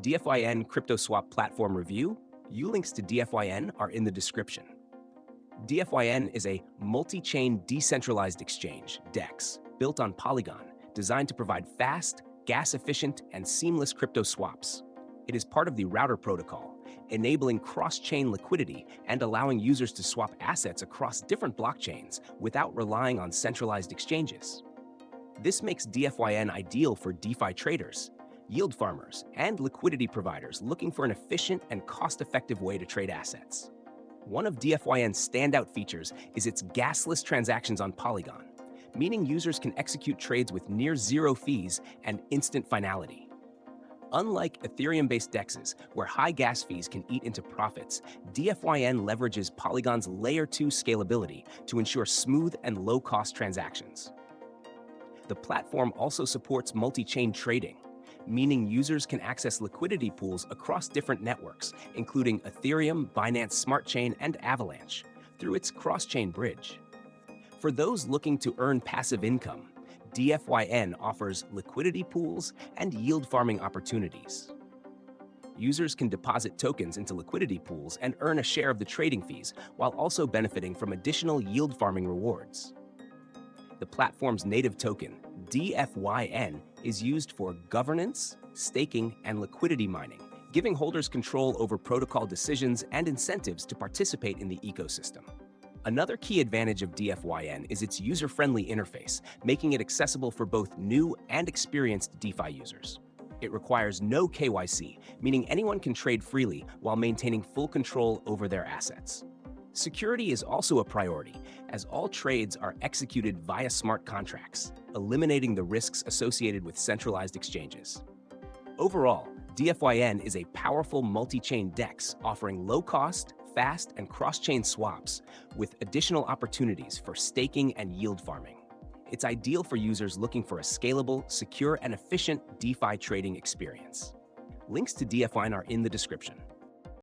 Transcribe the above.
DFYN Crypto Swap Platform Review. Links to DFYN are in the description. DFYN is a multi-chain decentralized exchange, DEX, built on Polygon, designed to provide fast, gas-efficient, and seamless crypto swaps. It is part of the router protocol, enabling cross-chain liquidity and allowing users to swap assets across different blockchains without relying on centralized exchanges. This makes DFYN ideal for DeFi traders, yield farmers, and liquidity providers looking for an efficient and cost-effective way to trade assets. One of DFYN's standout features is its gasless transactions on Polygon, meaning users can execute trades with near zero fees and instant finality. Unlike Ethereum-based DEXs, where high gas fees can eat into profits, DFYN leverages Polygon's Layer 2 scalability to ensure smooth and low-cost transactions. The platform also supports multi-chain trading, meaning users can access liquidity pools across different networks, including Ethereum, Binance Smart Chain, and Avalanche, through its cross-chain bridge. For those looking to earn passive income, DFYN offers liquidity pools and yield farming opportunities. Users can deposit tokens into liquidity pools and earn a share of the trading fees, while also benefiting from additional yield farming rewards. The platform's native token, DFYN, is used for governance, staking, and liquidity mining, giving holders control over protocol decisions and incentives to participate in the ecosystem. Another key advantage of DFYN is its user-friendly interface, making it accessible for both new and experienced DeFi users. It requires no KYC, meaning anyone can trade freely while maintaining full control over their assets. Security is also a priority, as all trades are executed via smart contracts, eliminating the risks associated with centralized exchanges. Overall, DFYN is a powerful multi-chain DEX offering low-cost, fast, and cross-chain swaps with additional opportunities for staking and yield farming. It's ideal for users looking for a scalable, secure, and efficient DeFi trading experience. Links to DFYN are in the description.